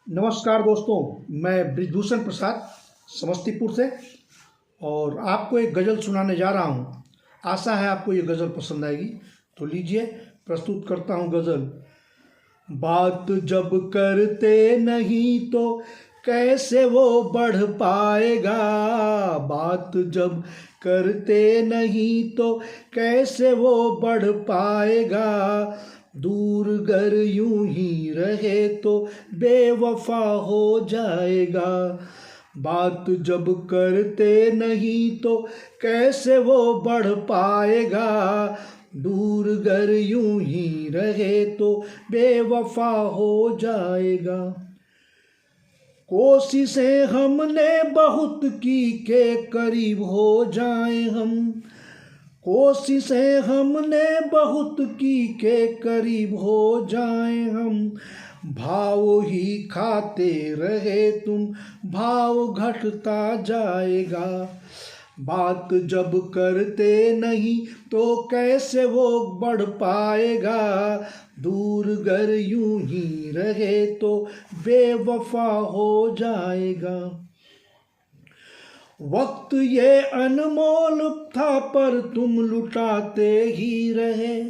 नमस्कार दोस्तों, मैं ब्रिजभूषण प्रसाद समस्तीपुर से और आपको एक गज़ल सुनाने जा रहा हूँ। आशा है आपको ये गज़ल पसंद आएगी। तो लीजिए, प्रस्तुत करता हूँ गज़ल। बात जब करते नहीं तो कैसे वो बढ़ पाएगा। बात जब करते नहीं तो कैसे वो बढ़ पाएगा। दूर गर यूं ही रहे तो बेवफा हो जाएगा। बात जब करते नहीं तो कैसे वो बढ़ पाएगा। दूर गर यूं ही रहे तो बेवफा हो जाएगा। कोशिशें हमने बहुत की के करीब हो जाएं हम। कोशिशें हमने बहुत की के करीब हो जाएं हम। भाव ही खाते रहे तुम, भाव घटता जाएगा। बात जब करते नहीं तो कैसे वो बढ़ पाएगा। दूर गर यूं ही रहे तो बेवफा हो जाएगा। वक्त ये अनमोल था पर तुम लुटाते ही रहे।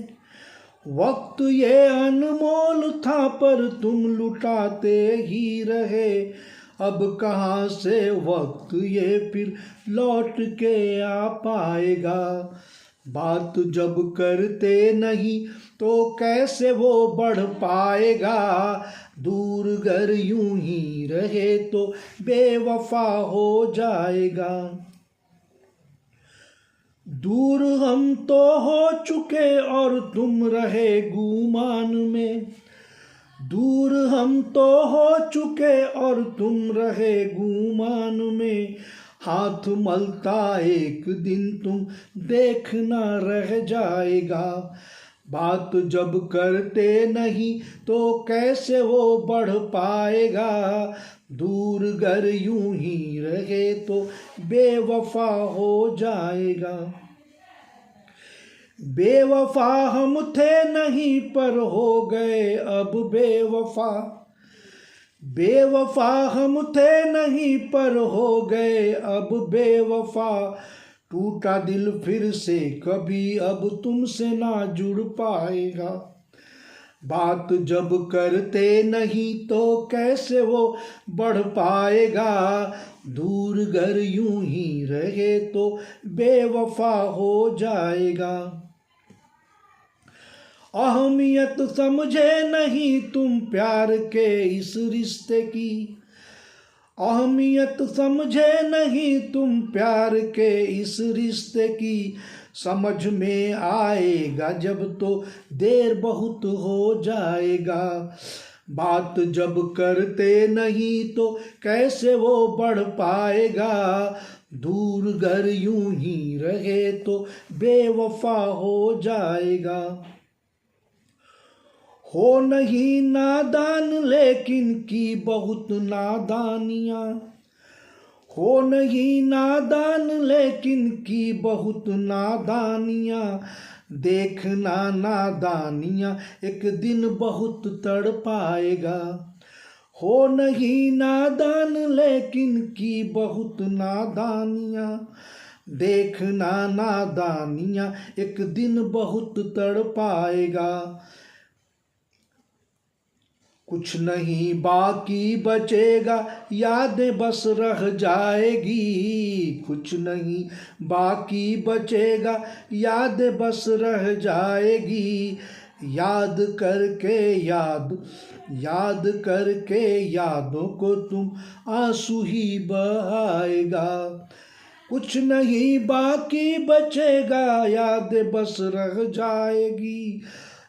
वक्त ये अनमोल था पर तुम लुटाते ही रहे। अब कहाँ से वक्त ये फिर लौट के आ पाएगा। बात जब करते नहीं तो कैसे वो बढ़ पाएगा। दूर गर यूं ही रहे तो बेवफा हो जाएगा। दूर हम तो हो चुके और तुम रहे गुमान में। दूर हम तो हो चुके और तुम रहे गुमान में। हाथ मलता एक दिन तुम देखना रह जाएगा। बात जब करते नहीं तो कैसे वो बढ़ पाएगा। दूर गर यूं ही रहे तो बेवफा हो जाएगा। बेवफा हम थे नहीं पर हो गए अब बेवफा। बेवफा हम थे नहीं पर हो गए अब बेवफा। टूटा दिल फिर से कभी अब तुमसे ना जुड़ पाएगा। बात जब करते नहीं तो कैसे वो बढ़ पाएगा। दूर गर यूं ही रहे तो बेवफा हो जाएगा। अहमियत समझे नहीं तुम प्यार के इस रिश्ते की। अहमियत समझे नहीं तुम प्यार के इस रिश्ते की। समझ में आएगा जब तो देर बहुत हो जाएगा। बात जब करते नहीं तो कैसे वो बढ़ पाएगा। दूर गर यूं ही रहे तो बेवफा हो जाएगा। हो नहीं नादान लेकिन की बहुत नादानियाँ। हो नहीं नादान लेकिन की बहुत नादानियाँ। देखना नादानियाँ एक दिन बहुत तड़पाएगा। हो नहीं नादान लेकिन की बहुत नादानियाँ। देखना नादानियाँ एक दिन बहुत तड़पाएगा। कुछ नहीं बाकी बचेगा, यादें बस रह जाएगी। कुछ नहीं बाकी बचेगा, यादें बस रह जाएगी। याद करके यादों को तुम आंसू ही बहाएगा। कुछ नहीं बाकी बचेगा, यादें बस रह जाएगी।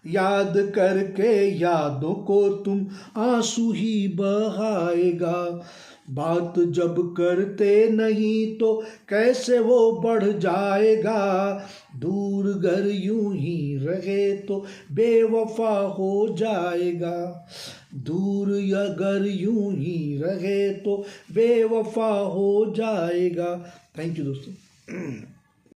याद करके यादों को तुम आंसू ही बहाएगा। बात जब करते नहीं तो कैसे वो बढ़ जाएगा। दूर गर यूं ही रहे तो बेवफा हो जाएगा। दूर अगर यूं ही रहे तो बेवफा हो जाएगा। थैंक यू दोस्तों।